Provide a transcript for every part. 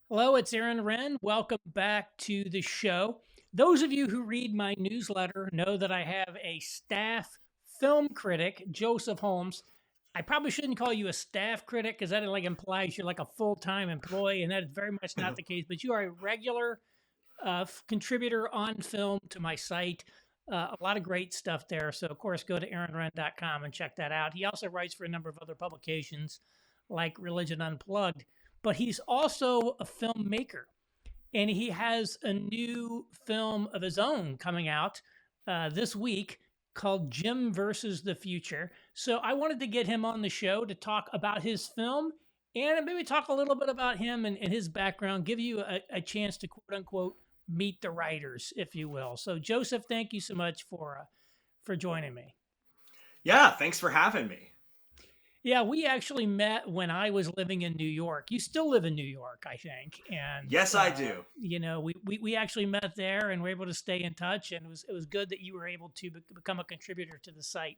Hello, it's Aaron Renn. Welcome back to the show. Those of you who read my newsletter know that I have a staff film critic, Joseph Holmes. I probably shouldn't call you a staff critic because that implies you're like a full-time employee, and that is very much not the case. But you are a regular contributor on film to my site. A lot of great stuff there. So, of course, go to aaronrenn.com and check that out. He also writes for a number of other publications like Religion Unplugged, but he's also a filmmaker. And he has a new film of his own coming out this week called Jim versus the Future. So I wanted to get him on the show to talk about his film and maybe talk a little bit about him and his background, give you a chance to quote unquote meet the writers, if you will. So Joseph, thank you so much for joining me. Yeah, thanks for having me. Yeah, we actually met when I was living in New York. You still live in New York, I think, and Yes, I do. we actually met there and were able to stay in touch. And it was good that you were able to become a contributor to the site.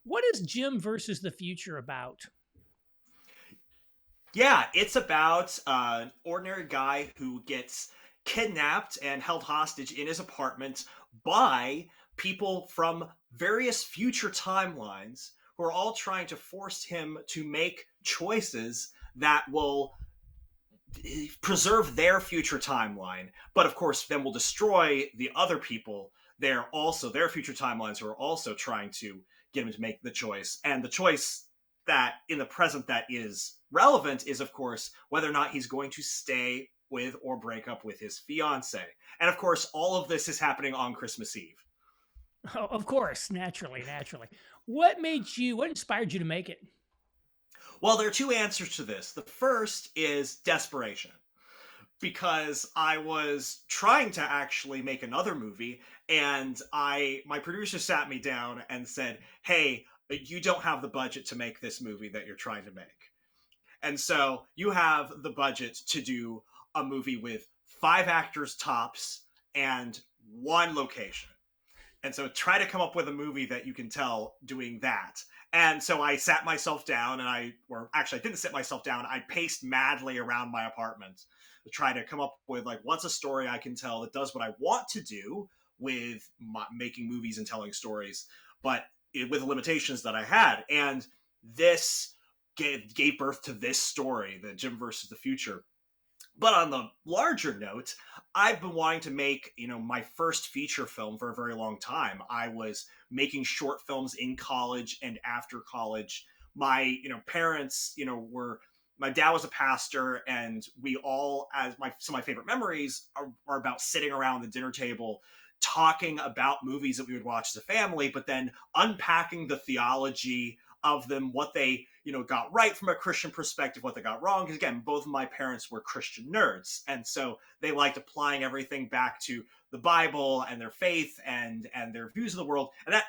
What is Jim versus the Future about? Yeah, it's about an ordinary guy who gets kidnapped and held hostage in his apartment by people from various future timelines who are all trying to force him to make choices that will preserve their future timeline, but of course then will destroy the other people. They're also their future timelines who are also trying to get him to make the choice. And the choice that in the present that is relevant is, of course, whether or not he's going to stay with or break up with his fiance. And of course, all of this is happening on Christmas Eve. Oh, of course, naturally. What inspired you to make it? Well, there are two answers to this. The first is desperation, because I was trying to actually make another movie, and I my producer sat me down and said, "Hey, you don't have the budget to make this movie that you're trying to make. And so you have the budget to do a movie with 5 actors tops and one location. And so try to come up with a movie that you can tell doing that." And so I sat myself down or actually I didn't sit myself down. I paced madly around my apartment to try to come up with like, what's a story I can tell that does what I want to do with making movies and telling stories, but with the limitations that I had. And this gave birth to this story, the Jim versus the Future. But on the larger note, I've been wanting to make, my first feature film for a very long time. I was making short films in college and after college. My, parents, were my dad was a pastor, and we all, as some of my favorite memories are about sitting around the dinner table talking about movies that we would watch as a family, but then unpacking the theology of them, what they got right from a Christian perspective, what they got wrong. Because again, both of my parents were Christian nerds, and so they liked applying everything back to the Bible and their faith and their views of the world. And that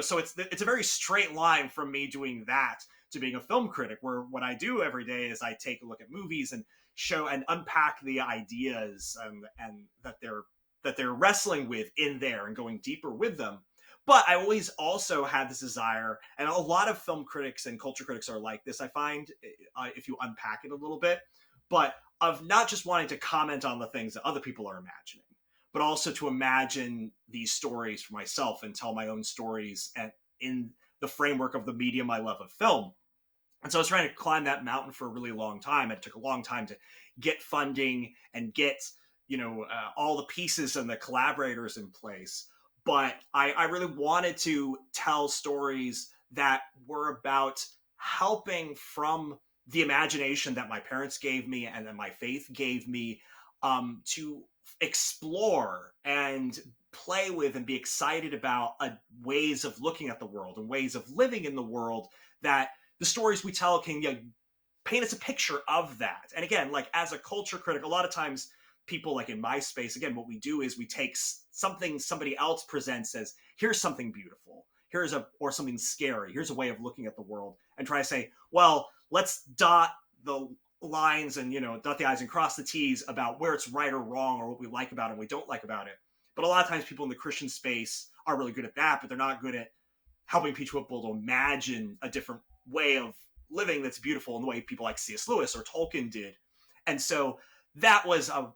so it's a very straight line from me doing that to being a film critic, where what I do every day is I take a look at movies and show and unpack the ideas and that they're wrestling with in there and going deeper with them. But I always also had this desire, and a lot of film critics and culture critics are like this, I find, if you unpack it a little bit, but of not just wanting to comment on the things that other people are imagining, but also to imagine these stories for myself and tell my own stories in the framework of the medium I love of film. And so I was trying to climb that mountain for a really long time. It took a long time to get funding and get, all the pieces and the collaborators in place. But I really wanted to tell stories that were about helping from the imagination that my parents gave me and that my faith gave me, to explore and play with and be excited about ways of looking at the world and ways of living in the world that the stories we tell can paint us a picture of that. And again, like as a culture critic, a lot of times people like in my space, again, what we do is we take something somebody else presents as, here's something beautiful, or something scary, here's a way of looking at the world, and try to say, well, let's dot the lines and dot the i's and cross the t's about where it's right or wrong, or what we like about it and we don't like about it. But a lot of times people in the Christian space are really good at that, but they're not good at helping people to imagine a different way of living that's beautiful in the way people like C.S. Lewis or Tolkien did. And so that was a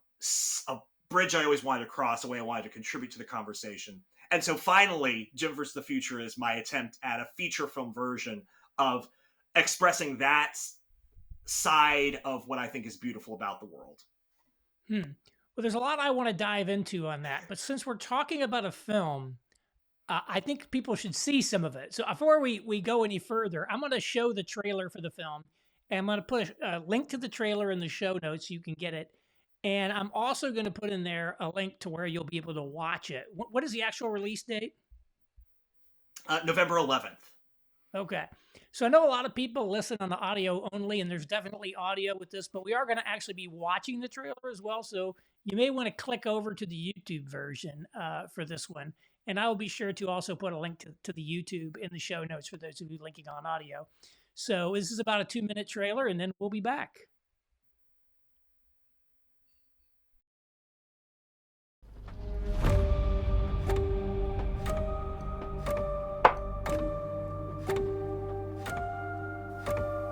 bridge I always wanted to cross, a way I wanted to contribute to the conversation. And so finally, Jim vs. the Future is my attempt at a feature film version of expressing that side of what I think is beautiful about the world. Well, there's a lot I want to dive into on that, but since we're talking about a film, I think people should see some of it. So before we go any further, I'm going to show the trailer for the film, and I'm going to put a link to the trailer in the show notes so you can get it. And I'm also going to put in there a link to where you'll be able to watch it. What is the actual release date? November 11th. Okay. So I know a lot of people listen on the audio only, and there's definitely audio with this, but we are going to actually be watching the trailer as well. So you may want to click over to the YouTube version for this one. And I will be sure to also put a link to the YouTube in the show notes for those of you linking on audio. So this is about a 2-minute trailer, and then we'll be back.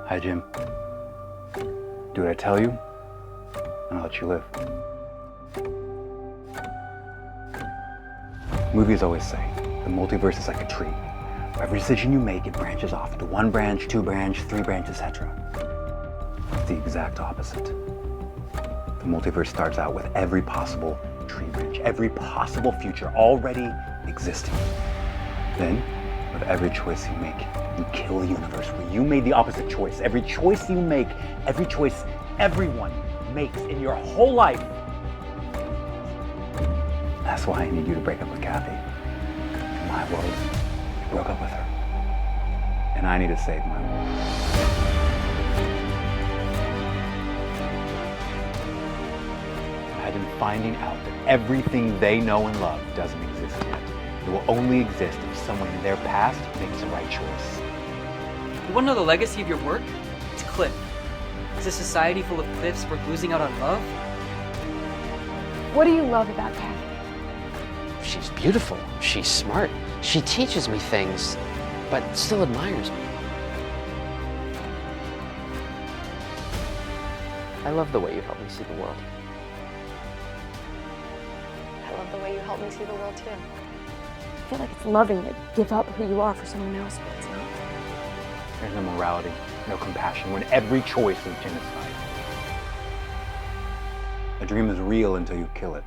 Hi, Jim. Do what I tell you, and I'll let you live. Movies always say, the multiverse is like a tree. For every decision you make, it branches off into 1 branch, 2 branch, 3 branch, etc. It's the exact opposite. The multiverse starts out with every possible tree branch, every possible future already existing. Then, with every choice you make, you kill the universe where you made the opposite choice. Every choice you make, every choice everyone makes in your whole life. That's why I need you to break up with Kathy. In my world, you broke up with her. And I need to save my world. Imagine finding out that everything they know and love doesn't exist yet. It will only exist if someone in their past makes the right choice. You want to know the legacy of your work? It's Cliff. Is a society full of Cliffs worth losing out on love? What do you love about Kathy? She's beautiful. She's smart. She teaches me things, but still admires me. I love the way you help me see the world. I love the way you help me see the world too. I feel like it's loving to give up who you are for someone else, but it's not. There's no morality, no compassion, when every choice is genocide. A dream is real until you kill it.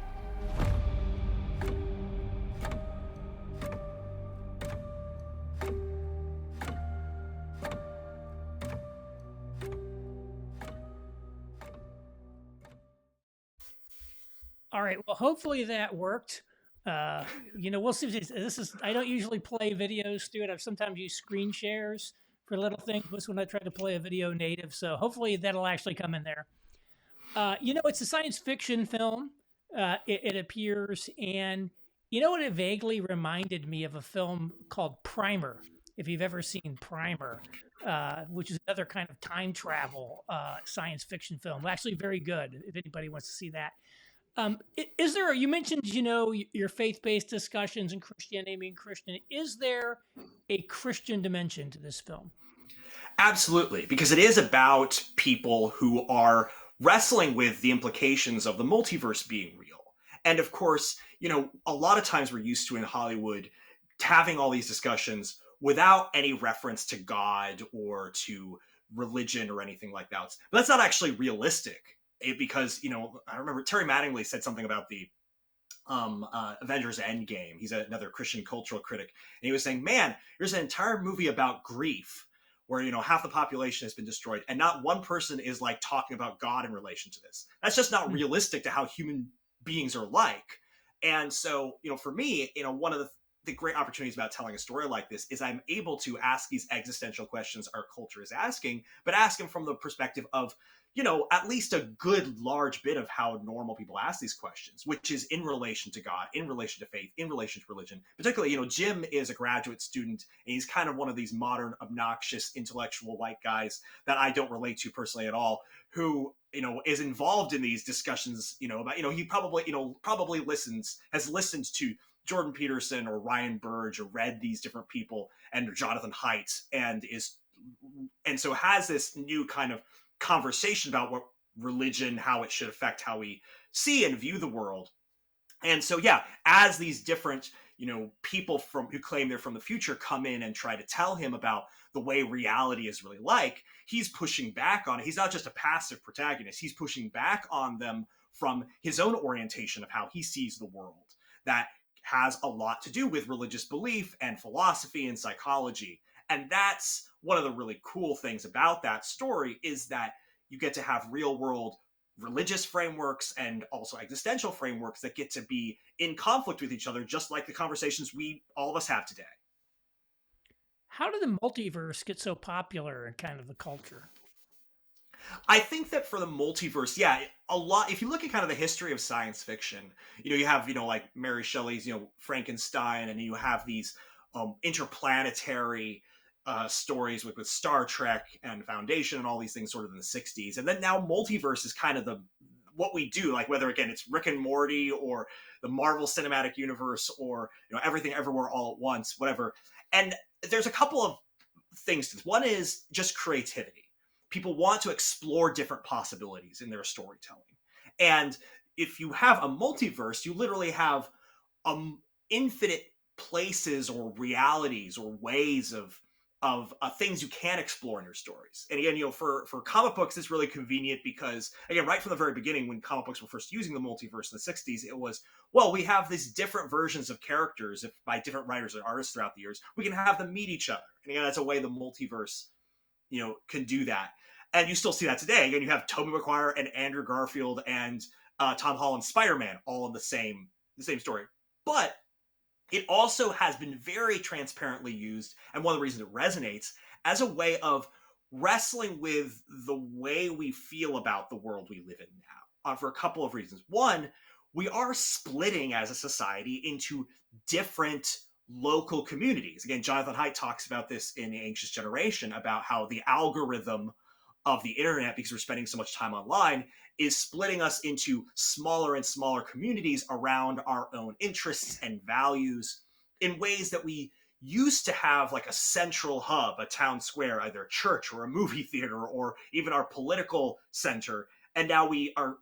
All right. Well, hopefully that worked. We'll see. This is. I don't usually play videos through it. I've sometimes used screen shares for little things. This when I try to play a video native. So hopefully that'll actually come in there. It's a science fiction film. It appears, and what it vaguely reminded me of a film called Primer. If you've ever seen Primer, which is another kind of time travel science fiction film, actually very good. If anybody wants to see that. Is there? You mentioned, your faith-based discussions and Christianity being Christian. Is there a Christian dimension to this film? Absolutely, because it is about people who are wrestling with the implications of the multiverse being real. And of course, a lot of times we're used to in Hollywood having all these discussions without any reference to God or to religion or anything like that. But that's not actually realistic. Because I remember Terry Mattingly said something about the Avengers Endgame. He's another Christian cultural critic, and he was saying, "Man, there's an entire movie about grief where half the population has been destroyed, and not one person is like talking about God in relation to this. That's just not realistic to how human beings are like." And so, for me, one of the great opportunities about telling a story like this is I'm able to ask these existential questions our culture is asking, but ask them from the perspective of at least a good large bit of how normal people ask these questions, which is in relation to God, in relation to faith, in relation to religion. Particularly, Jim is a graduate student, and he's kind of one of these modern, obnoxious, intellectual white guys that I don't relate to personally at all, who, is involved in these discussions, about, he probably has listened to Jordan Peterson or Ryan Burge or read these different people and Jonathan Haidt and so has this new kind of conversation about what religion, how it should affect how we see and view the world. And so, yeah, as these different, people who claim they're from the future come in and try to tell him about the way reality is really like, he's pushing back on it. He's not just a passive protagonist. He's pushing back on them from his own orientation of how he sees the world. That has a lot to do with religious belief and philosophy and psychology. And that's one of the really cool things about that story, is that you get to have real world religious frameworks and also existential frameworks that get to be in conflict with each other, just like the conversations all of us have today. How did the multiverse get so popular in kind of the culture? I think that for the multiverse, yeah, a lot. If you look at kind of the history of science fiction, you have, like Mary Shelley's, Frankenstein, and you have these interplanetary stories with Star Trek and Foundation and all these things sort of in the 60s. And then now multiverse is kind of what we do, like whether, again, it's Rick and Morty or the Marvel Cinematic Universe or, Everything Everywhere All at Once, whatever. And there's a couple of things to this. One is just creativity. People want to explore different possibilities in their storytelling. And if you have a multiverse, you literally have infinite places or realities or ways of things you can explore in your stories. And again, for comic books, it's really convenient because, again, right from the very beginning, when comic books were first using the multiverse in the 60s, it was, well, we have these different versions of characters by different writers and artists throughout the years. We can have them meet each other. And again, that's a way the multiverse, can do that. And you still see that today. Again, you have Tobey Maguire and Andrew Garfield and Tom Holland's Spider-Man all in the same story. But it also has been very transparently used, and one of the reasons it resonates, as a way of wrestling with the way we feel about the world we live in now, for a couple of reasons. One, we are splitting as a society into different local communities. Again, Jonathan Haidt talks about this in The Anxious Generation, about how the algorithm of the internet, because we're spending so much time online, is splitting us into smaller and smaller communities around our own interests and values in ways that we used to have, like a central hub, a town square, either a church or a movie theater or even our political center. And now we are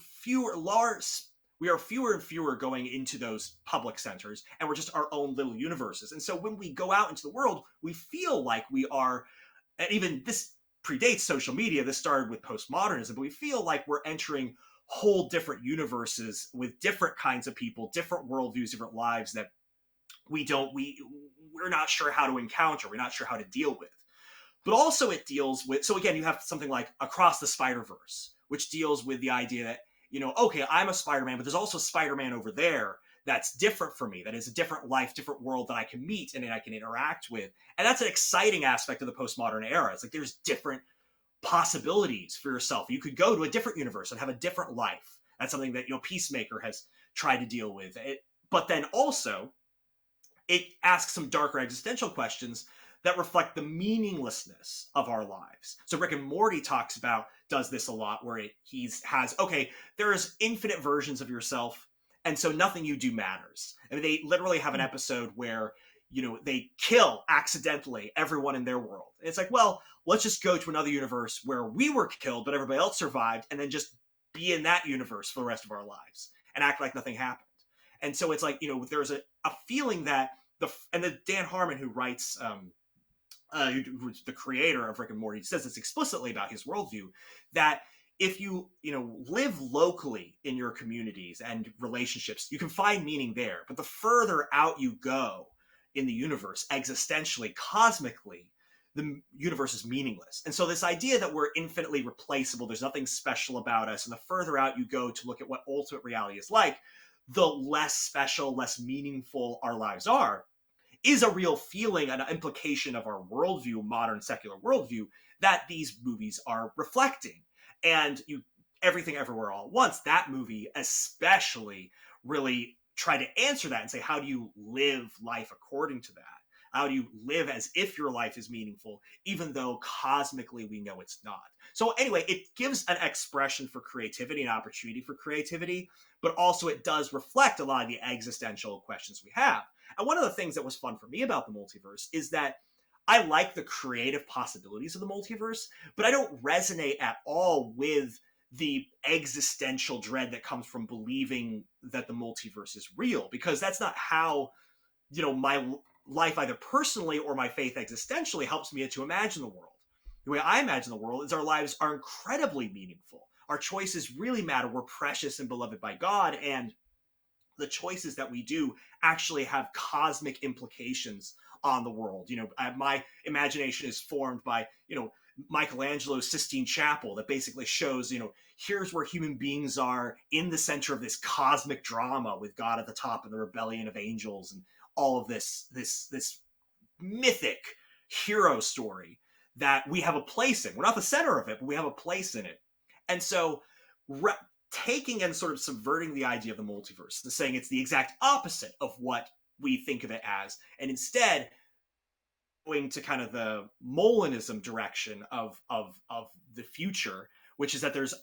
fewer and fewer going into those public centers, and we're just our own little universes. And so when we go out into the world, we feel like we are, and even this predates social media. This started with postmodernism, but we feel like we're entering whole different universes with different kinds of people, different worldviews, different lives that we're not sure how to encounter. We're not sure how to deal with. But also it deals with, so again, you have something like Across the Spider-Verse, which deals with the idea that, okay, I'm a Spider-Man, but there's also Spider-Man over there that's different for me, that is a different life, different world that I can meet and I can interact with. And that's an exciting aspect of the postmodern era. It's like there's different possibilities for yourself. You could go to a different universe and have a different life. That's something that, Peacemaker has tried to deal with. But then also, it asks some darker existential questions that reflect the meaninglessness of our lives. So Rick and Morty does this a lot, where there's infinite versions of yourself, and so nothing you do matters. I mean, they literally have an episode where, they kill accidentally everyone in their world. And it's like, well, let's just go to another universe where we were killed, but everybody else survived, and then just be in that universe for the rest of our lives and act like nothing happened. And so it's like, there's a feeling that the Dan Harmon, who writes, who's the creator of Rick and Morty, says this explicitly about his worldview, that if you live locally in your communities and relationships, you can find meaning there. But the further out you go in the universe, existentially, cosmically, the universe is meaningless. And so this idea that we're infinitely replaceable, there's nothing special about us, and the further out you go to look at what ultimate reality is like, the less special, less meaningful our lives are, is a real feeling, an implication of our worldview, modern secular worldview, that these movies are reflecting. And Everything Everywhere All at Once, that movie especially really tried to answer that and say, how do you live life according to that? How do you live as if your life is meaningful, even though cosmically we know it's not? So anyway, it gives an expression for creativity, an opportunity for creativity, but also it does reflect a lot of the existential questions we have. And one of the things that was fun for me about the multiverse is that I like the creative possibilities of the multiverse, but I don't resonate at all with the existential dread that comes from believing that the multiverse is real, because that's not how, my life, either personally or my faith existentially, helps me to imagine the world. The way I imagine the world is our lives are incredibly meaningful. Our choices really matter. We're precious and beloved by God, and the choices that we do actually have cosmic implications on the world. My imagination is formed by, Michelangelo's Sistine Chapel that basically shows, here's where human beings are in the center of this cosmic drama with God at the top and the rebellion of angels and all of this mythic hero story that we have a place in. We're not the center of it, but we have a place in it. And so taking and sort of subverting the idea of the multiverse, the saying it's the exact opposite of what we think of it as, and instead going to kind of the Molinism direction of the future, which is that there's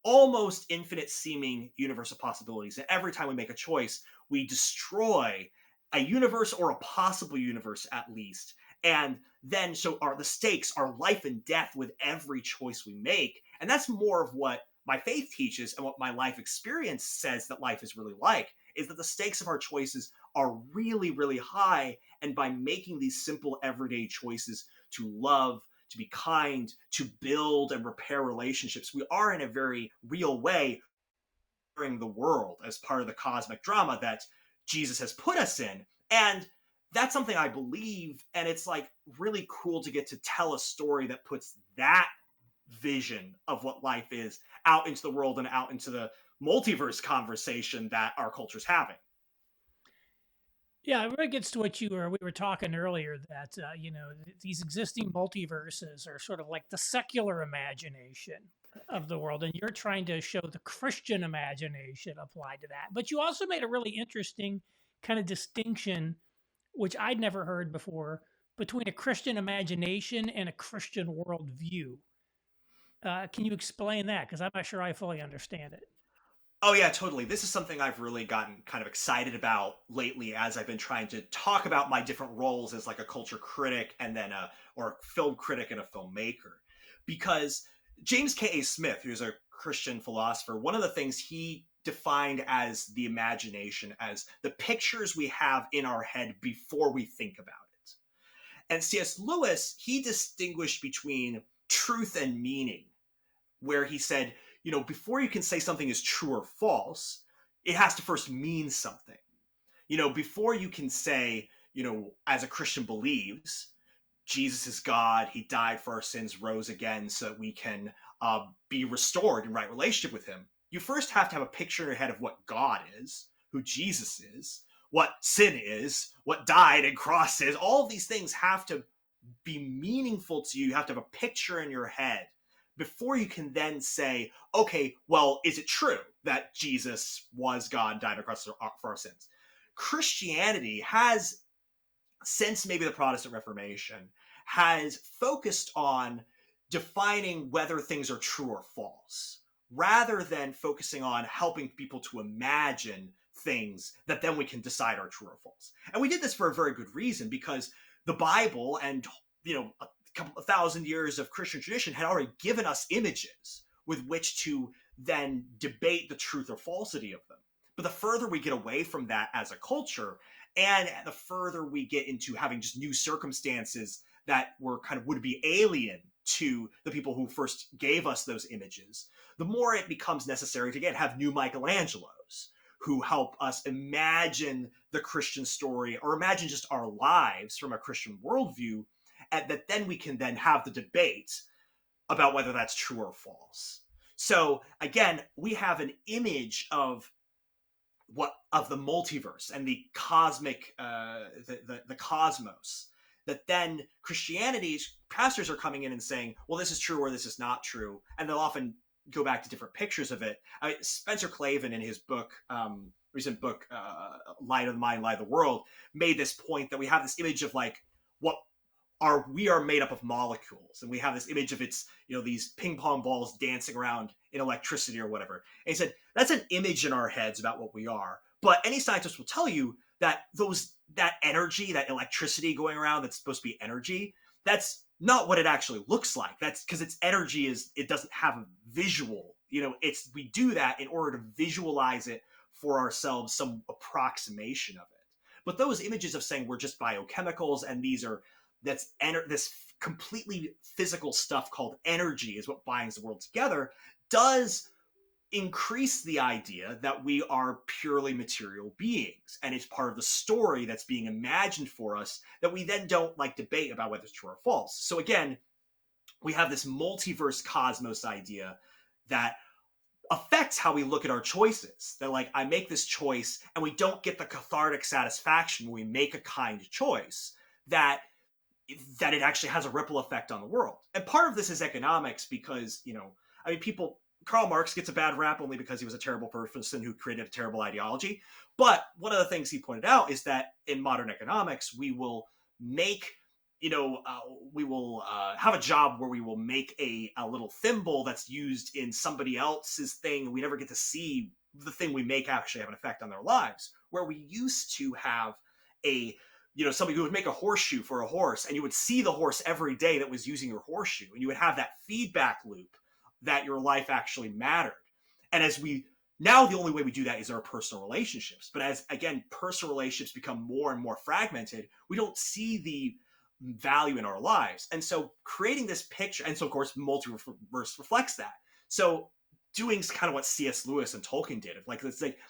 almost infinite seeming universe of possibilities. And every time we make a choice, we destroy a universe or a possible universe at least. And then the stakes are life and death with every choice we make. And that's more of what my faith teaches, and what my life experience says that life is really like, is that the stakes of our choices are really, really high. And by making these simple everyday choices to love, to be kind, to build and repair relationships, we are in a very real way repairing the world as part of the cosmic drama that Jesus has put us in. And that's something I believe, and it's like really cool to get to tell a story that puts that vision of what life is out into the world and out into the multiverse conversation that our culture's having. Yeah, it really gets to what we were talking earlier, that these existing multiverses are sort of like the secular imagination of the world, and you're trying to show the Christian imagination applied to that. But you also made a really interesting kind of distinction, which I'd never heard before, between a Christian imagination and a Christian worldview. Can you explain that? Because I'm not sure I fully understand it. Oh yeah, totally. This is something I've really gotten kind of excited about lately as I've been trying to talk about my different roles as like a culture critic and then a film critic and a filmmaker. Because James K.A. Smith, who's a Christian philosopher, one of the things he defined as the imagination as the pictures we have in our head before we think about it. And C.S. Lewis, he distinguished between truth and meaning, where he said, before you can say something is true or false, it has to first mean something. Before you can say, as a Christian believes, Jesus is God, he died for our sins, rose again so that we can be restored in right relationship with him, you first have to have a picture in your head of what God is, who Jesus is, what sin is, what died and cross is. All of these things have to be meaningful to you. You have to have a picture in your head before you can then say, okay, well, is it true that Jesus was God, died across for our sins? Christianity has, since maybe the Protestant Reformation, has focused on defining whether things are true or false, rather than focusing on helping people to imagine things that then we can decide are true or false. And we did this for a very good reason, because the Bible and, couple of thousand years of Christian tradition had already given us images with which to then debate the truth or falsity of them. But the further we get away from that as a culture, and the further we get into having just new circumstances that would be alien to the people who first gave us those images, the more it becomes necessary to have new Michelangelos who help us imagine the Christian story, or imagine just our lives from a Christian worldview, and that then we can then have the debate about whether that's true or false. So again, we have an image of the multiverse and the cosmic, the cosmos, that then Christianity's pastors are coming in and saying, well, this is true or this is not true. And they'll often go back to different pictures of it. Spencer Clavin, in his recent book, Light of the Mind, Light of the World, made this point that we have this image of we are made up of molecules, and we have this image of these ping pong balls dancing around in electricity or whatever. And he said, that's an image in our heads about what we are. But any scientist will tell you that that energy, that electricity going around that's supposed to be energy, that's not what it actually looks like. That's because its energy it doesn't have a visual, we do that in order to visualize it for ourselves, some approximation of it. But those images of saying we're just biochemicals and this completely physical stuff called energy is what binds the world together does increase the idea that we are purely material beings, and it's part of the story that's being imagined for us that we then don't like debate about whether it's true or false. So again, we have this multiverse cosmos idea that affects how we look at our choices. That like, I make this choice and we don't get the cathartic satisfaction when we make a kind choice, that it actually has a ripple effect on the world. And part of this is economics, because Karl Marx gets a bad rap only because he was a terrible person who created a terrible ideology. But one of the things he pointed out is that in modern economics, we will make, we will have a job where we will make a little thimble that's used in somebody else's thing. We never get to see the thing we make actually have an effect on their lives. Where we used to have somebody who would make a horseshoe for a horse, and you would see the horse every day that was using your horseshoe, and you would have that feedback loop that your life actually mattered. And now the only way we do that is our personal relationships. But as, again, personal relationships become more and more fragmented, we don't see the value in our lives. And so creating this picture, and so of course, Multiverse reflects that. So doing kind of what C.S. Lewis and Tolkien did,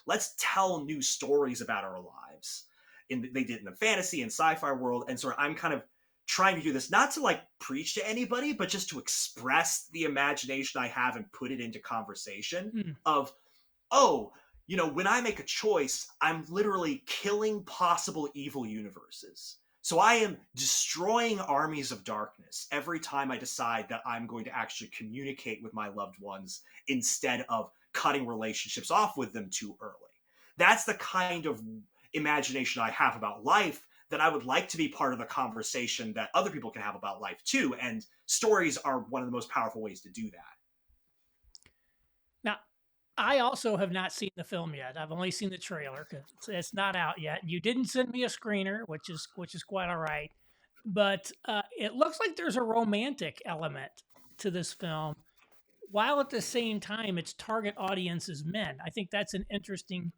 let's tell new stories about our lives. They did in the fantasy and sci-fi world. And so I'm kind of trying to do this, not to like preach to anybody, but just to express the imagination I have and put it into conversation of, when I make a choice, I'm literally killing possible evil universes. So I am destroying armies of darkness every time I decide that I'm going to actually communicate with my loved ones instead of cutting relationships off with them too early. That's the kind of imagination I have about life that I would like to be part of the conversation that other people can have about life too. And stories are one of the most powerful ways to do that. Now, I also have not seen the film yet. I've only seen the trailer because it's not out yet. You didn't send me a screener, which is quite all right. But it looks like there's a romantic element to this film, while at the same time its target audience is men. I think that's an interesting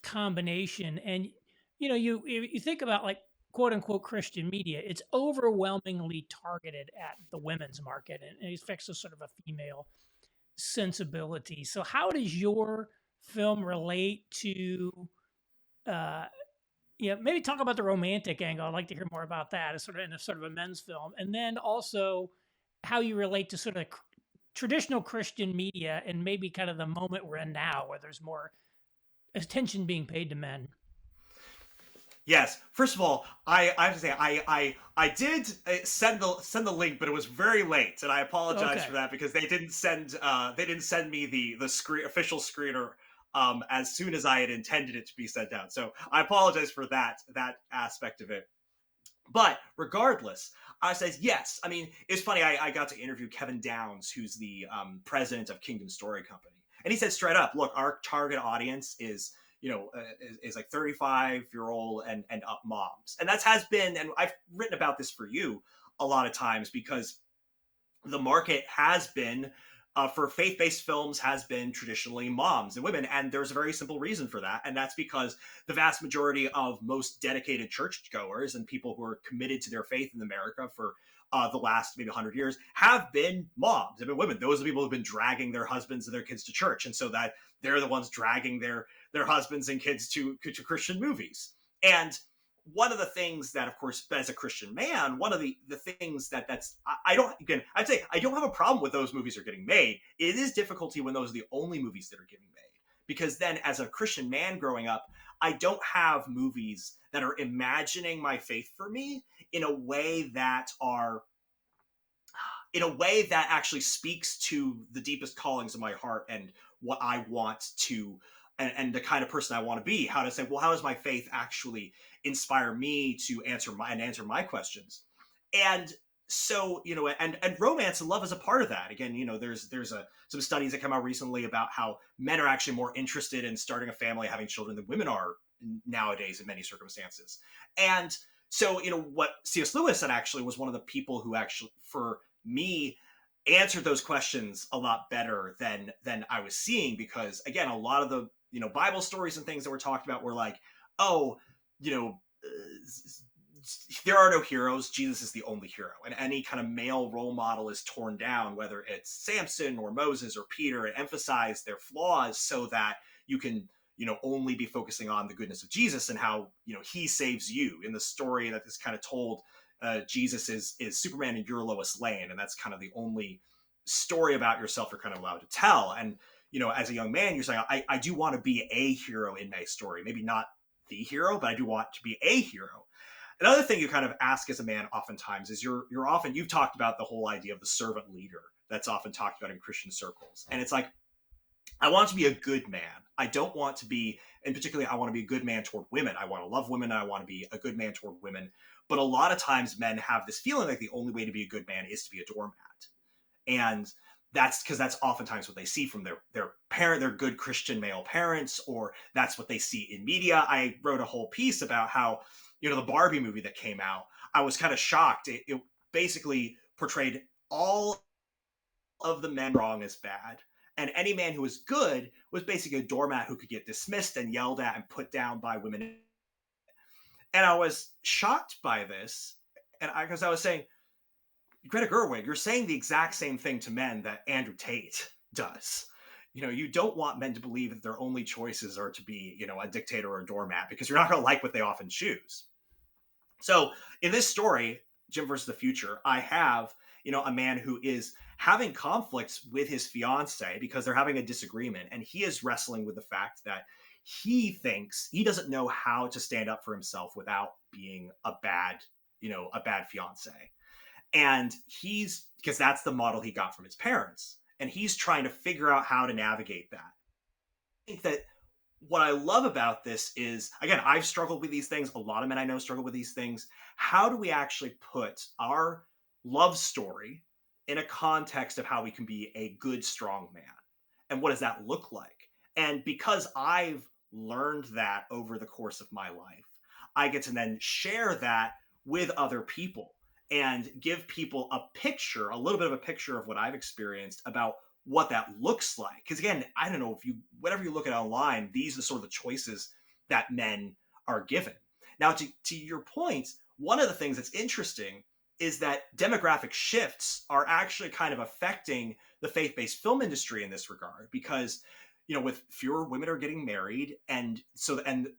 combination. And you think about like quote unquote Christian media, it's overwhelmingly targeted at the women's market, and it affects a sort of a female sensibility. So how does your film relate to maybe talk about the romantic angle? I'd like to hear more about that as sort of a men's film, and then also how you relate to sort of traditional Christian media and maybe kind of the moment we're in now where there's more attention being paid to men. Yes. First of all, I have to say I did send the link, but it was very late, and I apologize for that because they didn't send me the official screener as soon as I had intended it to be sent out. So I apologize for that aspect of it. But regardless, I says yes. I mean, it's funny. I got to interview Kevin Downs, who's the president of Kingdom Story Company, and he said straight up, "Look, our target audience is." Is like 35-year-old and up moms. And that has been, and I've written about this for you a lot of times, because the market has been, for faith-based films, has been traditionally moms and women. And there's a very simple reason for that. And that's because the vast majority of most dedicated churchgoers and people who are committed to their faith in America for the last maybe 100 years have been moms, have been women. Those are the people who've been dragging their husbands and their kids to church. And so that they're the ones dragging their husbands and kids to Christian movies. And one of the things that, of course, as a Christian man, one of the things I'd say I don't have a problem with those movies are getting made. It is difficulty when those are the only movies that are getting made. Because then as a Christian man growing up, I don't have movies that are imagining my faith for me in a way that actually speaks to the deepest callings of my heart and what I want to, and the kind of person I want to be. How to say, well, how does my faith actually inspire me to answer my questions? And so, and romance and love is a part of that. Again, there's some studies that come out recently about how men are actually more interested in starting a family, having children, than women are nowadays in many circumstances. And so, what C.S. Lewis said actually was one of the people who actually, for me, answered those questions a lot better than I was seeing, because again, a lot of the Bible stories and things that were talked about were like, oh, you know, there are no heroes. Jesus is the only hero, and any kind of male role model is torn down, whether it's Samson or Moses or Peter, and emphasize their flaws so that you can only be focusing on the goodness of Jesus and how he saves you. In the story that is kind of told, Jesus is Superman and you're Lois Lane, and that's kind of the only story about yourself you're kind of allowed to tell. And as a young man, you're saying, I do want to be a hero in my story, maybe not the hero, but I do want to be a hero. Another thing you kind of ask as a man oftentimes is you've talked about the whole idea of the servant leader that's often talked about in Christian circles. And it's like, I want to be a good man. I don't want to be, and particularly I want to be a good man toward women. I want to love women. I want to be a good man toward women. But a lot of times men have this feeling like the only way to be a good man is to be a doormat. And that's because that's oftentimes what they see from their good Christian male parents, or that's what they see in media. I wrote a whole piece about how, the Barbie movie that came out, I was kind of shocked. It basically portrayed all of the men wrong as bad. And any man who was good was basically a doormat who could get dismissed and yelled at and put down by women. And I was shocked by this. And because I was saying, Greta Gerwig, you're saying the exact same thing to men that Andrew Tate does. You don't want men to believe that their only choices are to be, a dictator or a doormat, because you're not going to like what they often choose. So in this story, Jim versus the Future, I have, a man who is having conflicts with his fiance because they're having a disagreement. And he is wrestling with the fact that he thinks he doesn't know how to stand up for himself without being a bad fiance. And because that's the model he got from his parents. And he's trying to figure out how to navigate that. I think that what I love about this is, again, I've struggled with these things. A lot of men I know struggle with these things. How do we actually put our love story in a context of how we can be a good, strong man? And what does that look like? And because I've learned that over the course of my life, I get to then share that with other people and give people a little bit of a picture of what I've experienced about what that looks like. Because again, I don't know, whatever you look at online, these are the sort of the choices that men are given. Now, to your point, one of the things that's interesting is that demographic shifts are actually kind of affecting the faith-based film industry in this regard, because with fewer women are getting married, and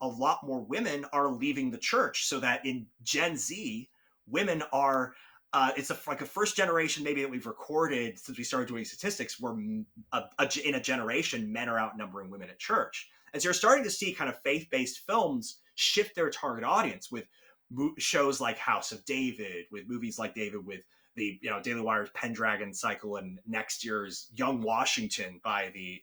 a lot more women are leaving the church, so that in Gen Z, women are it's like a first generation maybe that we've recorded since we started doing statistics, where in a generation men are outnumbering women at church. And so you're starting to see kind of faith-based films shift their target audience with shows like House of David, with movies like David, with the Daily Wire's Pendragon cycle, and next year's Young Washington by the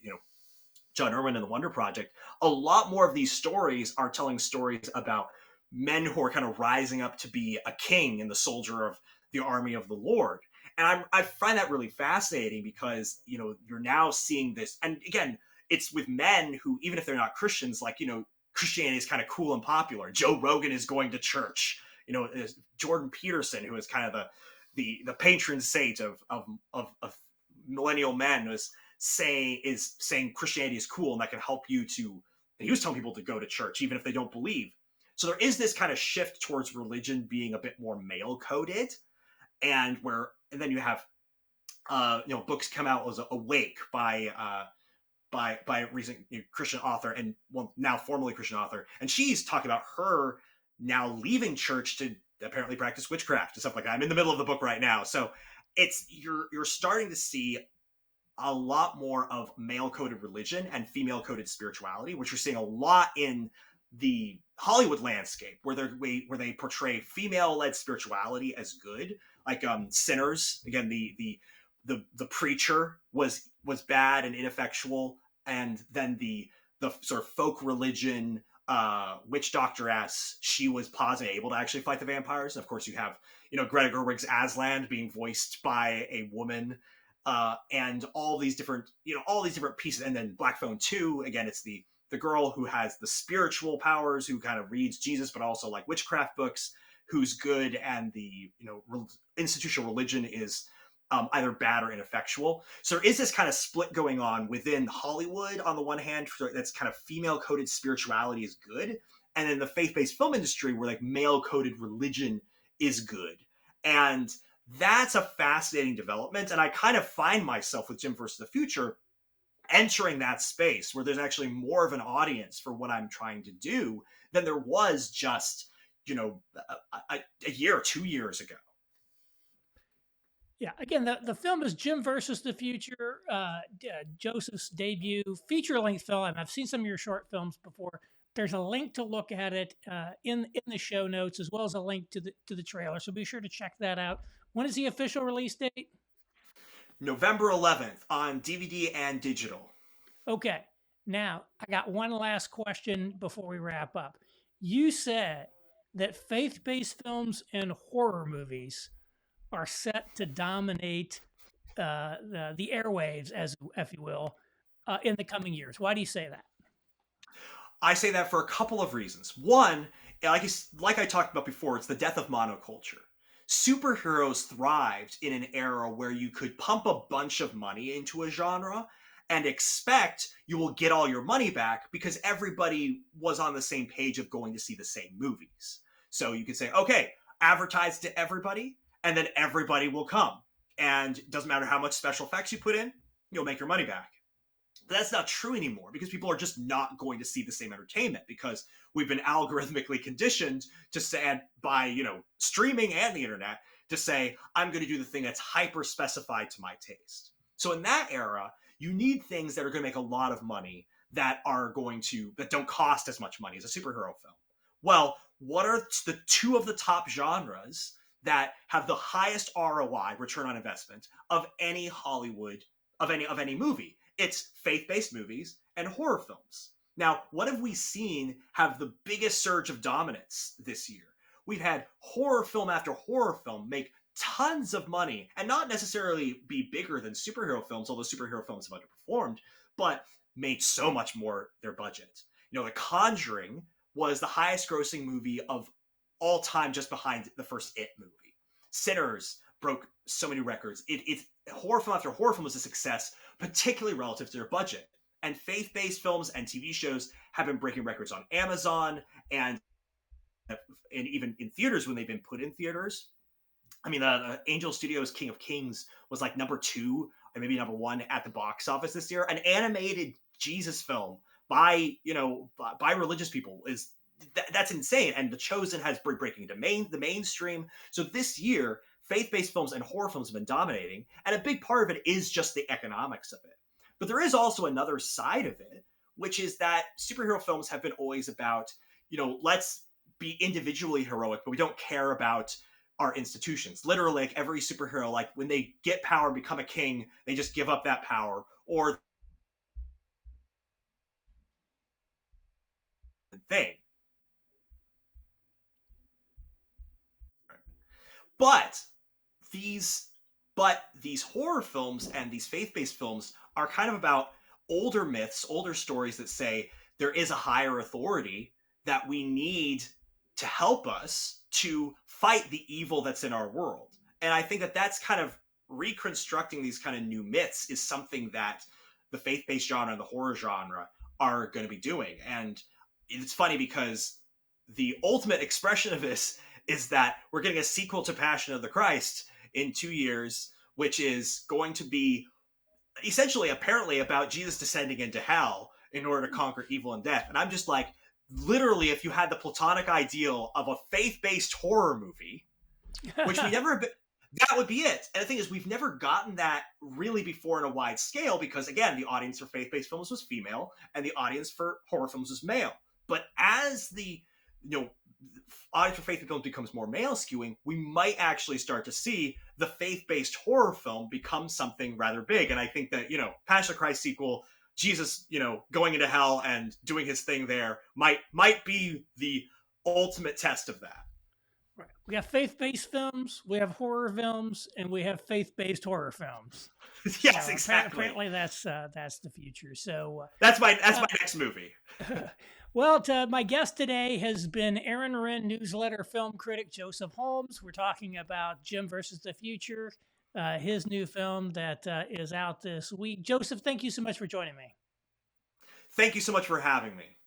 John Irwin and the Wonder Project. A lot more of these stories are telling stories about men who are kind of rising up to be a king and the soldier of the army of the Lord. And I find that really fascinating, because you're now seeing this, and again, it's with men who, even if they're not Christians, like Christianity is kind of cool and popular. Joe Rogan is going to church. Jordan Peterson, who is kind of the patron saint of millennial men, is saying Christianity is cool and that can help you to. And he was telling people to go to church even if they don't believe. So there is this kind of shift towards religion being a bit more male coded, and then you have books come out as Awake by a recent Christian author, and now formerly Christian author, and she's talking about her now leaving church to apparently practice witchcraft and stuff like that. I'm in the middle of the book right now, so it's you're starting to see a lot more of male coded religion and female coded spirituality, which you're seeing a lot in the Hollywood landscape, where they portray female led spirituality as good, like Sinners. Again, the preacher was bad and ineffectual, and then the sort of folk religion witch doctoress, she was positive, able to actually fight the vampires. And of course, you have Greta Gerwig's Aslan being voiced by a woman, and all these different pieces. And then Black Phone 2, again, it's the girl who has the spiritual powers, who kind of reads Jesus, but also like witchcraft books, who's good, and the institutional religion is either bad or ineffectual. So there is this kind of split going on within Hollywood. On the one hand, that's kind of female-coded spirituality is good, and then the faith-based film industry, where like male-coded religion is good. And that's a fascinating development. And I kind of find myself with Jim versus the Future entering that space where there's actually more of an audience for what I'm trying to do than there was just, a year or 2 years ago. Yeah, again, the film is Jim versus the Future, Joseph's debut feature-length film. I've seen some of your short films before. There's a link to look at it in the show notes, as well as a link to the trailer. So be sure to check that out. When is the official release date? November 11th on DVD and digital. Okay. Now, I got one last question before we wrap up. You said that faith-based films and horror movies are set to dominate the airwaves, as if you will, in the coming years. Why do you say that? I say that for a couple of reasons. One, like I talked about before, it's the death of monoculture. Superheroes thrived in an era where you could pump a bunch of money into a genre and expect you will get all your money back because everybody was on the same page of going to see the same movies. So you could say, okay, advertise to everybody, and then everybody will come. And it doesn't matter how much special effects you put in, you'll make your money back. But that's not true anymore because people are just not going to see the same entertainment because we've been algorithmically conditioned to say, by streaming and the internet, to say, I'm going to do the thing that's hyper specified to my taste. So in that era, you need things that are going to make a lot of money that don't cost as much money as a superhero film. Well, what are the two of the top genres that have the highest ROI, return on investment, of any Hollywood, of any movie? It's faith-based movies and horror films. Now, what have we seen have the biggest surge of dominance this year? We've had horror film after horror film make tons of money and not necessarily be bigger than superhero films, although superhero films have underperformed, but made so much more their budget. The Conjuring was the highest grossing movie of all time, just behind the first It movie. Sinners broke so many records. It's horror film after horror film was a success, particularly relative to their budget. And faith-based films and TV shows have been breaking records on Amazon and even in theaters when they've been put in theaters. I mean, Angel Studios' King of Kings was like number 2 or maybe number 1 at the box office this year. An animated Jesus film by religious people that's insane. And The Chosen has been breaking the mainstream. So this year, faith-based films and horror films have been dominating, and a big part of it is just the economics of it. But there is also another side of it, which is that superhero films have been always about, let's be individually heroic, but we don't care about our institutions. Literally, like every superhero, like when they get power and become a king, they just give up that power, or thing. But these horror films and these faith-based films are kind of about older myths, older stories that say there is a higher authority that we need to help us to fight the evil that's in our world. And I think that that's kind of reconstructing these kind of new myths is something that the faith-based genre and the horror genre are going to be doing. And it's funny because the ultimate expression of this is that we're getting a sequel to Passion of the Christ in 2 years, which is going to be essentially, apparently, about Jesus descending into hell in order to conquer evil and death. And I'm just like, literally, if you had the platonic ideal of a faith-based horror movie, which we never, that would be it. And the thing is, we've never gotten that really before in a wide scale because, again, the audience for faith-based films was female and the audience for horror films was male. But as the audience for faith films becomes more male skewing, we might actually start to see the faith-based horror film become something rather big. And I think that, Passion of Christ sequel, Jesus, going into hell and doing his thing there might be the ultimate test of that. Right. We have faith-based films, we have horror films, and we have faith-based horror films. Yes, exactly. Apparently, that's the future. So that's my next movie. Well, my guest today has been Renn newsletter film critic Joseph Holmes. We're talking about Jim versus the Future, his new film that is out this week. Joseph, thank you so much for joining me. Thank you so much for having me.